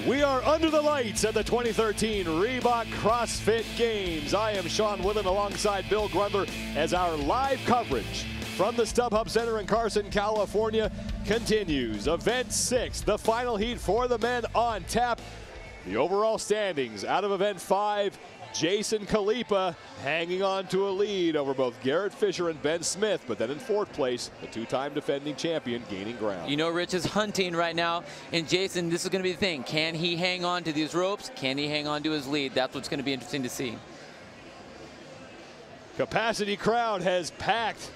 We are under the lights at the 2013 Reebok CrossFit Games. I am Sean Withen alongside Bill Grundler as our live coverage from the StubHub Center in Carson, California continues. Event 6, the final heat for the men on tap. The overall standings out of Event 5, Jason Khalipa hanging on to a lead over both Garrett Fisher and Ben Smith, but then in fourth place, the two-time defending champion gaining ground. You know, Rich is hunting right now, and Jason, this is going to be the thing. Can he hang on to these ropes? Can he hang on to his lead? That's what's going to be interesting to see. Capacity crowd has packed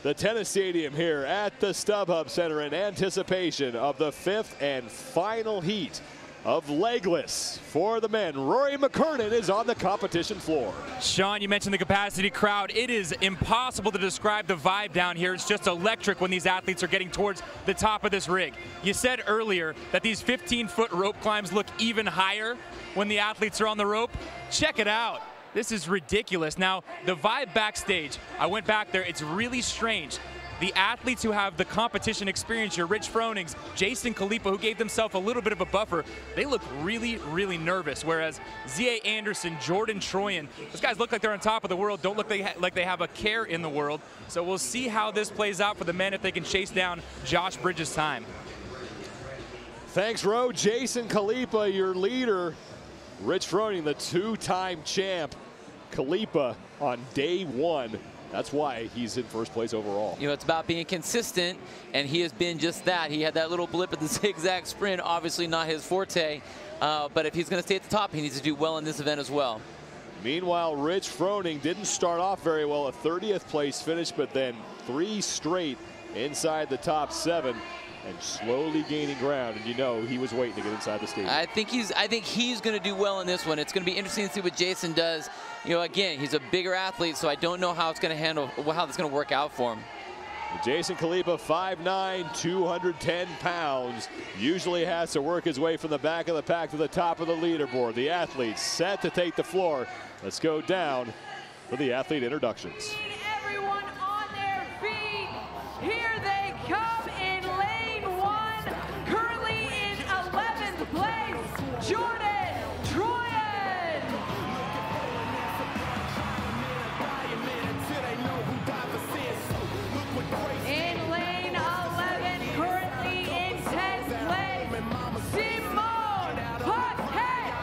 the tennis stadium here at the StubHub Center in anticipation of the fifth and final heat of Legless for the men. Rory McKernan is on the competition floor. Sean, you mentioned the capacity crowd. It is impossible to describe the vibe down here. It's just electric when these athletes are getting towards the top of this rig. You said earlier that these 15-foot rope climbs look even higher when the athletes are on the rope. Check it out. This is ridiculous. Now, the vibe backstage, I went back there, it's really strange. The athletes who have the competition experience, your Rich Fronings, Jason Khalipa, who gave themselves a little bit of a buffer, they look really, really nervous. Whereas Z.A. Anderson, Jordan Troyan, those guys look like they're on top of the world, don't look like they have a care in the world. So we'll see how this plays out for the men if they can chase down Josh Bridges' time. Thanks, Ro. Jason Khalipa, your leader. Rich Froning, the two-time champ. Khalipa on day one. That's why he's in first place overall. You know, it's about being consistent, and he has been just that. He had that little blip at the zigzag sprint, obviously not his forte, but if he's going to stay at the top, he needs to do well in this event as well. Meanwhile, Rich Froning didn't start off very well, a 30th place finish, but then 3 straight inside the top 7 and slowly gaining ground, and you know he was waiting to get inside the stadium. I think he's going to do well in this one. It's going to be interesting to see what Jason does. You know, again, he's a bigger athlete, so I don't know how it's going to handle, how it's going to work out for him. Jason Khalipa, 5'9", 210 pounds, usually has to work his way from the back of the pack to the top of the leaderboard. The athletes set to take the floor. Let's go down for the athlete introductions. Everyone on their feet. Here they come in lane 1, currently in 11th place, Jordan Troyan. In lane 11, currently in 10th place, Simone Paquette.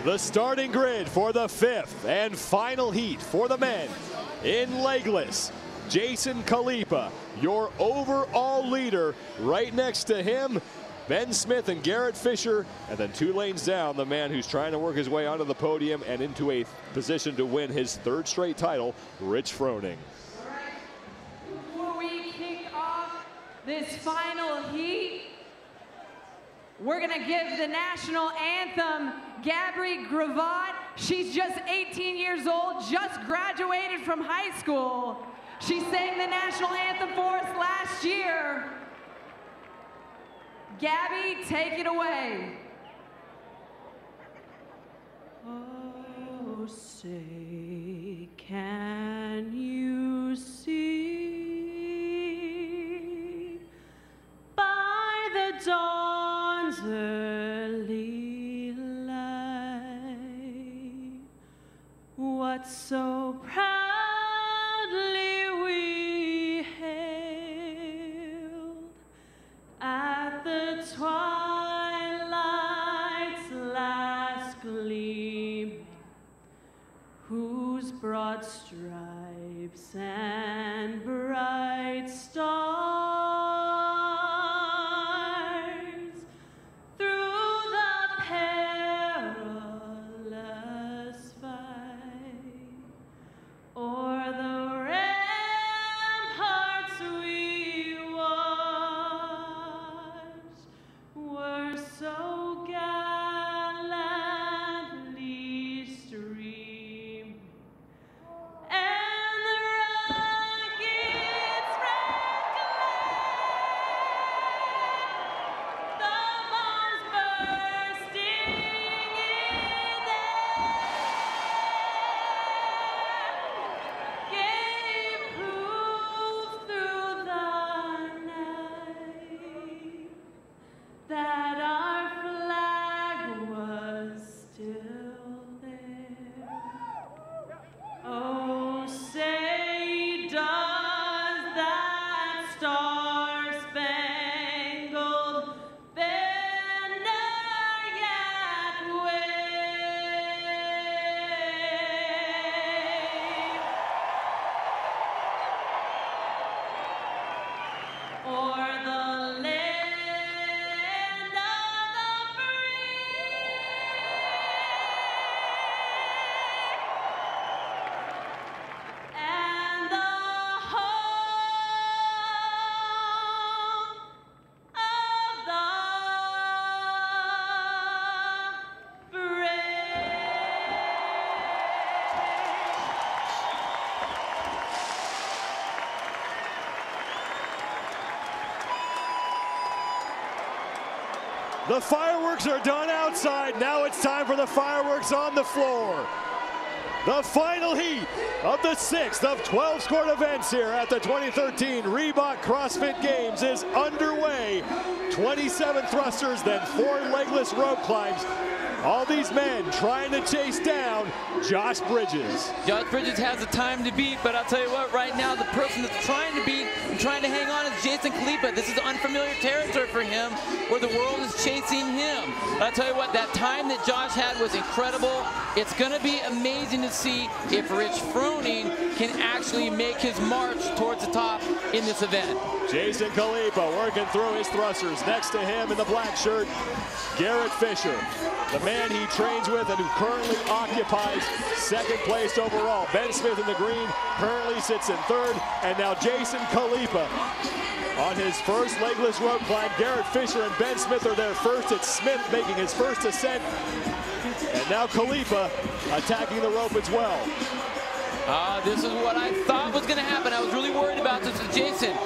The starting grid for the 5th and final heat for the men. In Legless, Jason Khalipa, your overall leader. Right next to him, Ben Smith and Garrett Fisher, and then 2 lanes down, the man who's trying to work his way onto the podium and into a position to win his 3rd straight title, Rich Froning. Before we kick off this final heat, we're gonna give the national anthem, Gabby Gravatt. She's just 18 years old, just graduated from high school. She sang the national anthem for us last year. Gabby, take it away. Oh, say, can you see by the dawn's early light what so proudly we hailed at the twilight's last gleam, whose broad stripes and bright stars through the perilous fight o'er the ramparts we watched were so gallantly streaming, and the rockets red glare, the bombs bursting in air, gave proof through the night that our flag was still there. Oh, say does that star-spangled banner yet wave o'er the land of the free and the home of the brave. The fireworks are done outside. Now it's time for the fireworks on the floor. The final heat of the 6th of 12 scored events here at the 2013 Reebok CrossFit Games is underway. 27 thrusters, then 4 legless rope climbs. All these men trying to chase down Josh Bridges. Josh Bridges has the time to beat, but I'll tell you what, right now the person that's trying to beat and trying to hang on is Jason Khalipa. This is unfamiliar territory for him, where the world is chasing him. But I'll tell you what, that time that Josh had was incredible. It's going to be amazing to see if Rich Froning can actually make his march towards the top in this event. Jason Khalipa working through his thrusters. Next to him in the black shirt, Garrett Fisher, the man he trains with and who currently occupies 2nd place overall. Ben Smith in the green currently sits in 3rd, and now Jason Khalipa on his first legless rope climb. Garrett Fisher and Ben Smith are there first. It's Smith making his first ascent, and now Khalipa attacking the rope as well. This is what I thought was going to happen. I was really worried about this with Jason.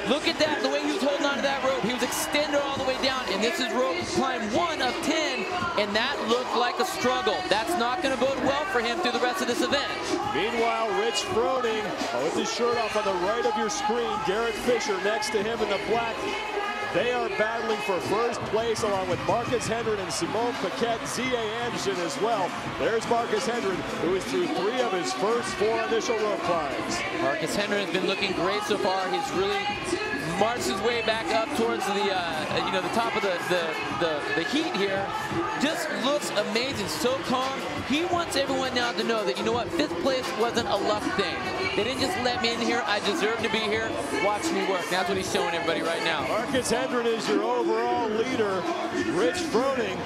Look at that, the way he was holding onto that rope. He was extended all the way down, and this is rope climb 1 of 10, and that looked like a struggle. That's not going to bode well for him through the rest of this event. Meanwhile, Rich Froning with his shirt off on the right of your screen. Garrett Fisher next to him in the black. They are battling for first place along with Marcus Hendren and Simone Paquette, Z.A. Anderson as well. There's Marcus Hendren, who is through 3 of his first 4 initial rope climbs. Marcus Hendren has been looking great so far. He's really marched his way back up towards the the top of the heat here. Just looks amazing, so calm. He wants everyone now to know that, you know what, 5th place wasn't a luck thing. They didn't just let me in here. I deserve to be here. Watch me work. That's what he's showing everybody right now. Marcus Hendren is your overall leader. Rich Froning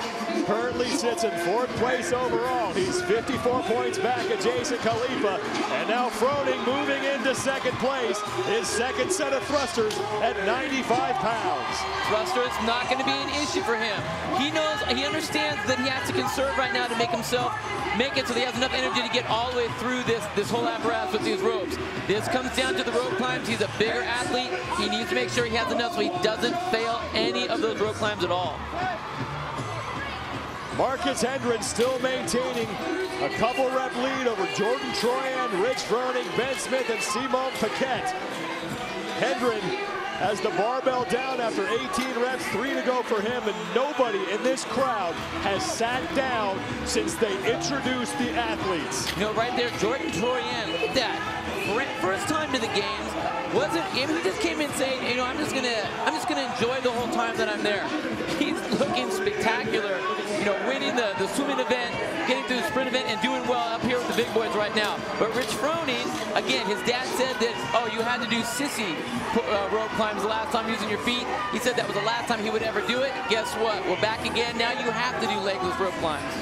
currently sits in 4th place overall. He's 54 points back at Jason Khalifa. And now Froning moving into 2nd place. His 2nd set of thrusters at 95 pounds. Thruster is not going to be an issue for him. He knows, he understands that he has to conserve right now to make himself make it so he has enough energy to get all the way through this whole apparatus with these ropes. This comes down to the rope climbs. He's a bigger athlete. He needs to make sure he has enough so he doesn't fail any of those rope climbs at all. Marcus Hendren still maintaining a couple rep lead over Jordan Troyan, Rich Froning, Ben Smith, and Simon Paquette. Hendren has the barbell down after 18 reps, 3 to go for him, and nobody in this crowd has sat down since they introduced the athletes. You know, right there, Jordan Troyan, look at that. First time to the games, he just came in saying, you know, I'm just gonna enjoy the whole time that I'm there. He's looking spectacular, you know, winning the swimming event, getting through the sprint event, and doing well up here with the big boys right now. But Rich Froning, again, his dad said that, oh, you had to do sissy rope climbs the last time using your feet. He said that was the last time he would ever do it. Guess what? We're back again. Now you have to do legless rope climbs.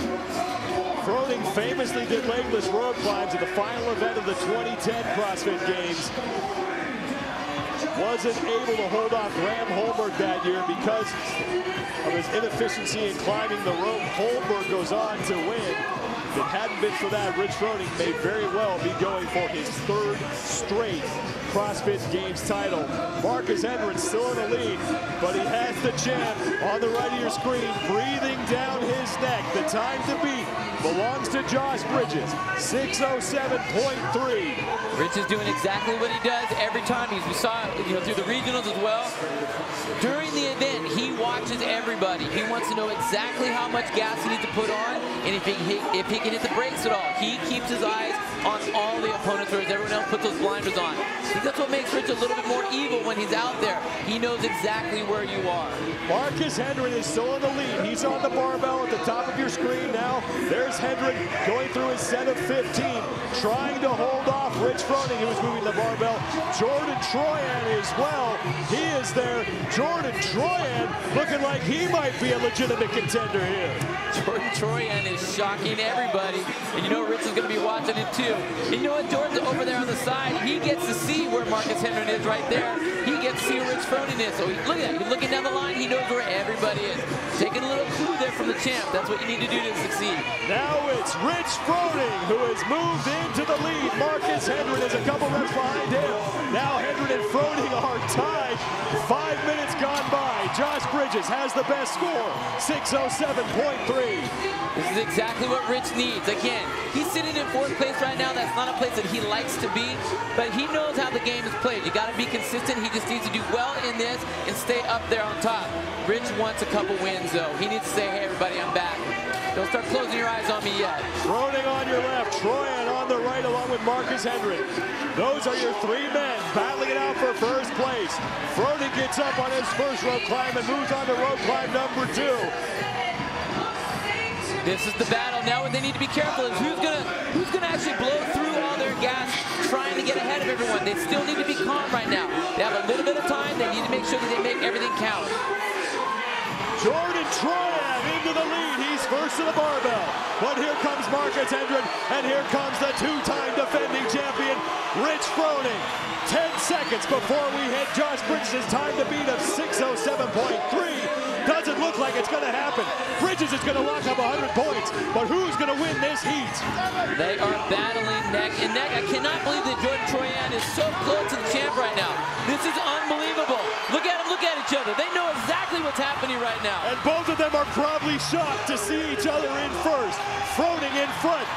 Froning famously did legless rope climbs at the final event of the 2010 CrossFit Games. Wasn't able to hold off Graham Holberg that year because of his inefficiency in climbing the rope. Holberg goes on to win. If it hadn't been for that, Rich Froning may very well be going for his 3rd straight CrossFit Games title. Marcus Hendren still in the lead, but he has the champ on the right of your screen, breathing down his neck. The time to beat belongs to Josh Bridges, 6:07.3. Rich is doing exactly what he does every time. We saw it, you know, through the regionals as well. During the event, he watches everybody. He wants to know exactly how much gas he needs to put on, and if he can hit the brakes at all. He keeps his eyes on all the opponents, whereas everyone else puts those blinders on. I think that's what makes Rich a little bit more evil when he's out there. He knows exactly where you are. Marcus Hendren is still in the lead. He's on the barbell at the top of your screen now. There's Hendren going through his set of 15, trying to hold off Rich Froning, who was moving the barbell. Jordan Troyan as well. He is there. Jordan Troyan looking like he might be a legitimate contender here. Jordan Troyan is shocking everybody. And you know Rich is going to be watching it too. And you know what? Jordan's over there on the side. He gets to see where Marcus Hendren is right there. He gets to see where Rich Froning is. So look at that. He's looking down the line. He knows where everybody is. Taking a little clue there from the champ. That's what you need to do to succeed. Now it's Rich Froning who has moved into the lead. Marcus Hendren is a couple reps behind him. Now Hendren and Froning are tied. 5 minutes gone by. Josh Bridges has the best score, 6:07.3. This is exactly what Rich needs. Again, he's sitting in 4th place right now. That's not a place that he likes to be, but he knows how the game is played. You got to be consistent. He just needs to do well in this and stay up there on top. Rich wants a couple wins, though. He needs to say, hey, everybody, I'm back. Don't start closing your eyes on me yet. Froning on your left, Troyan on the right, along with Marcus Hendren. Those are your 3 men battling it out for 1st place. Froning gets up on his 1st rope climb and moves on to rope climb number 2. This is the battle. Now what they need to be careful is who's gonna actually blow through all their gas trying to get ahead of everyone. They still need to be calm right now. They have a little bit of time. They need to make sure that they make everything count. Jordan Troyan into the lead. He's 1st to the barbell. But here comes Marcus Hendren, and here comes the 2-time defending champion, Rich Froning. 10 seconds before we hit Josh Bridges' time to beat of 6:07.3. Doesn't look like it's going to happen. Bridges is going to lock up 100 points, but who's going to win this heat? They are battling neck and neck. I cannot believe that Jordan Troyan is so close to the champ right now. This is unbelievable. Look at them, look at each other. They know exactly what's happening right now. And both of them are probably shocked to see each other in first. Froning in front.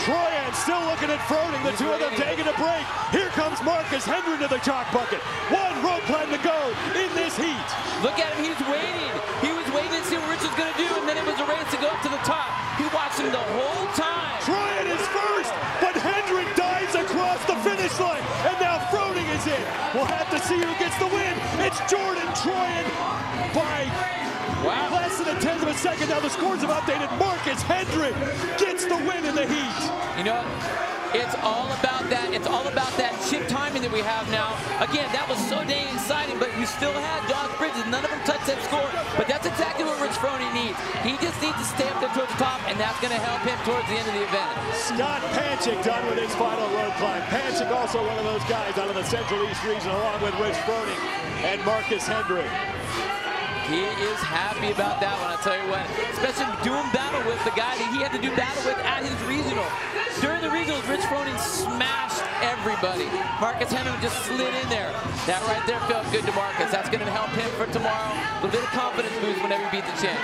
Troyan still looking at Froning, the two of them taking a break. Here comes Marcus Hendren to the chalk bucket. 1 rope climb to go in this heat. Look at him, he's waiting. He was waiting to see what Rich was going to do, and then it was a race to go up to the top. He watched him the whole time. Troyan is first, but Hendren dives across the finish line, and now Froning is in. We'll have to Let's see who gets the win. It's Jordan Troyan by less than a tenth of a second. Now the scores have updated. Marcus Hendrick gets the win in the heat. You know, it's all about that. It's all about that chip timing that we have now. Again, that was so dang exciting, but you still had Josh Bridges. None of them touched that score, but that's exactly what Rich Froning needs. He just needs to stay up there towards the top, and that's going to help him towards the end of the event. Scott Panchik done with his final road climb. Panchik also one of those guys out of the Central East region, along with Rich Froning and Marcus Hendrick. He is happy about that one, I'll tell you what. Especially doing battle with the guy that he had to do battle with at his regional. During the regionals, Rich Froning smashed everybody. Marcus Hendrick just slid in there. That right there felt good to Marcus. That's going to help him for tomorrow. A little bit of confidence boost whenever he beat the champ.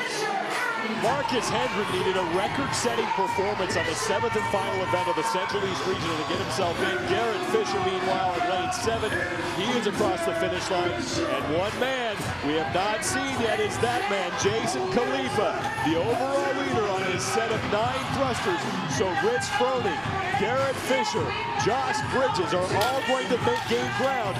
Marcus Hendrick needed a record-setting performance on the 7th and final event of the Central East Regional to get himself in. Garrett Fisher, meanwhile, in lane 7. He is across the finish line. And one man we have not seen yet is that man, Jason Khalifa, the overall leader on his set of 9 thrusters. So Rich Froning, Garrett Fisher, Josh Bridges are all going to gain ground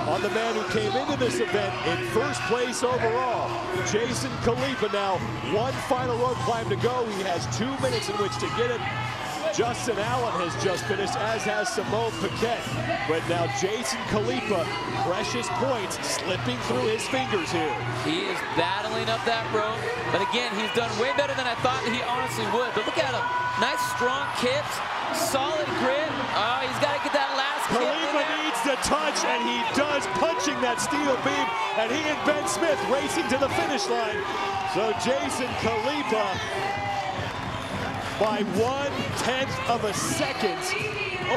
on the man who came into this event in first place overall. Jason Khalifa now, one final road climb to go. He has 2 minutes in which to get it. Justin Allen has just finished, as has Simone Paquette. But now Jason Khalifa, precious points slipping through his fingers here. He is battling up that rope, but again, he's done way better than I thought that he honestly would. But look at him, nice strong kicks, solid grip. Oh, he's got to get that last kick. Khalifa needs to touch, and he does, punching that steel beam, and he and Ben Smith racing to the finish line. So Jason Khalifa, by 1/10 of a second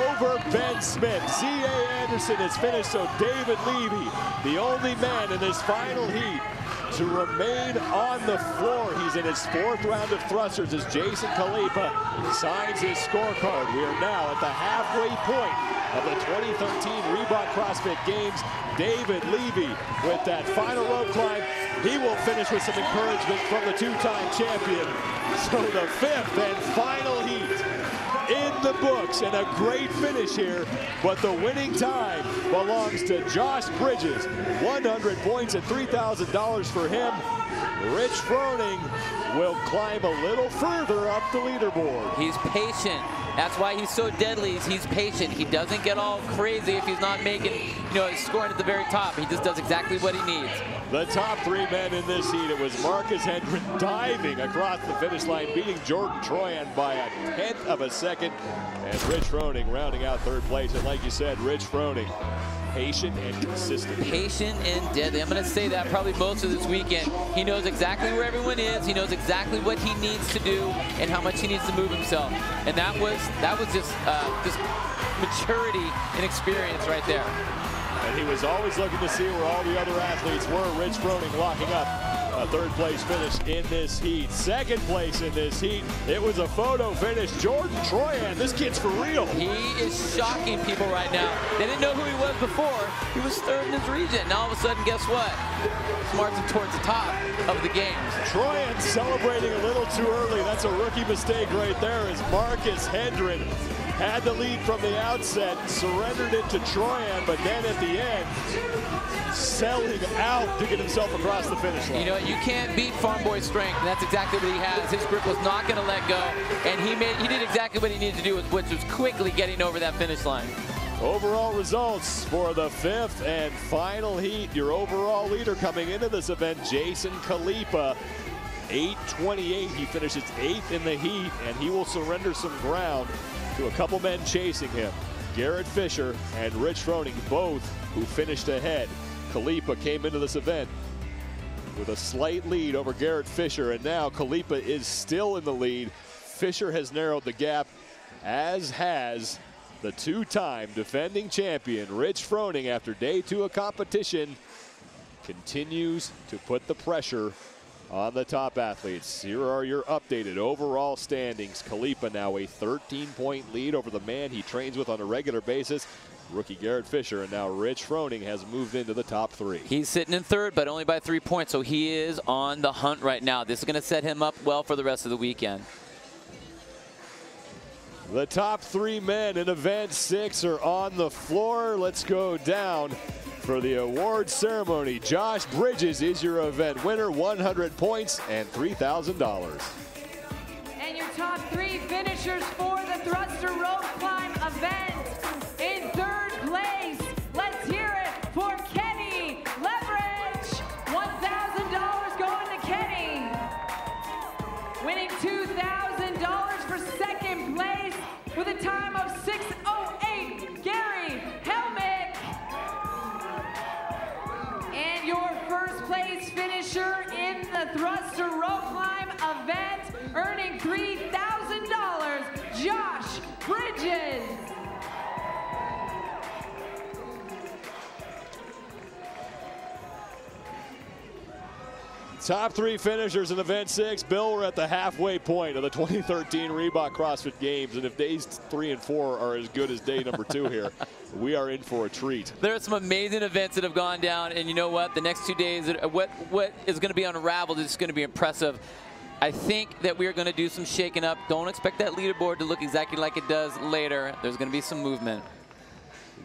over Ben Smith. Z.A. Anderson has finished, so David Levy, the only man in this final heat to remain on the floor. He's in his 4th round of thrusters as Jason Khalifa signs his scorecard. We are now at the halfway point of the 2013 Reebok CrossFit Games. David Levy with that final rope climb. He will finish with some encouragement from the 2-time champion. So the 5th and final heat in the books, and a great finish here, but the winning time belongs to Josh Bridges. 100 points and $3,000 for him. Rich Froning will climb a little further up the leaderboard. He's patient. That's why he's so deadly. He's patient. He doesn't get all crazy if he's not making, scoring at the very top. He just does exactly what he needs. The top 3 men in this heat, it was Marcus Hendrick diving across the finish line, beating Jordan Troyan by a 1/10 of a second. And Rich Froning rounding out 3rd place. And like you said, Rich Froning, patient and consistent. Patient and deadly. I'm going to say that probably most of this weekend. He knows exactly where everyone is. He knows exactly what he needs to do and how much he needs to move himself. And that was just maturity and experience right there. And he was always looking to see where all the other athletes were. Rich Froning locking up a 3rd place finish in this heat. 2nd place in this heat, it was a photo finish. Jordan Troyan, this kid's for real. He is shocking people right now. They didn't know who he was before. He was 3rd in his region. Now all of a sudden, guess what? He's marching towards the top of the games. Troyan celebrating a little too early. That's a rookie mistake right there, as Marcus Hendrick had the lead from the outset, surrendered it to Troyan, but then at the end, selling out to get himself across the finish line. You can't beat Farm Boy's strength, and that's exactly what he has. His grip was not going to let go, and he did exactly what he needed to do, which was quickly getting over that finish line. Overall results for the 5th and final heat. Your overall leader coming into this event, Jason Khalifa. 8:28, he finishes 8th in the heat, and he will surrender some ground to a couple men chasing him. Garrett Fisher and Rich Froning, both who finished ahead. Khalifa came into this event with a slight lead over Garrett Fisher, and now Khalifa is still in the lead. Fisher has narrowed the gap, as has the 2-time defending champion, Rich Froning, after day 2 of competition, continues to put the pressure on the top athletes. Here are your updated overall standings. Khalifa now a 13-point lead over the man he trains with on a regular basis, rookie Garrett Fisher, and now Rich Froning has moved into the top 3. He's sitting in 3rd, but only by 3 points, so he is on the hunt right now. This is going to set him up well for the rest of the weekend. The top 3 men in event 6 are on the floor. Let's go down For the awards ceremony, Josh Bridges is your event winner, 100 points and $3,000. And your top 3 finishers for the thruster rope climb event. In 3rd place, let's hear it for Kenny Leverage. $1,000 going to Kenny. Winning $2,000 for 2nd place with a time of 6:08, Gary Helmick. And your 1st place finisher in the thruster rope climb event, earning $3,000, Josh Bridges. Top 3 finishers in event 6. Bill, we're at the halfway point of the 2013 Reebok CrossFit Games, and if days 3 and 4 are as good as day number 2 here, we are in for a treat. There are some amazing events that have gone down, and you know what? The next 2 days, what is going to be unraveled is going to be impressive. I think that we are going to do some shaking up. Don't expect that leaderboard to look exactly like it does later. There's going to be some movement.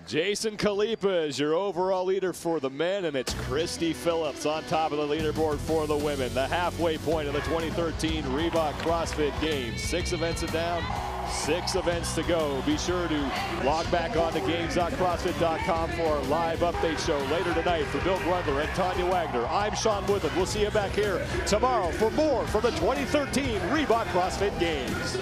Jason Khalipa is your overall leader for the men, and it's Christy Phillips on top of the leaderboard for the women. The halfway point of the 2013 Reebok CrossFit Games. 6 events down, 6 events to go. Be sure to log back on to games.crossfit.com for our live update show later tonight. For Bill Grundler and Tanya Wagner, I'm Sean Witham. We'll see you back here tomorrow for more from the 2013 Reebok CrossFit Games.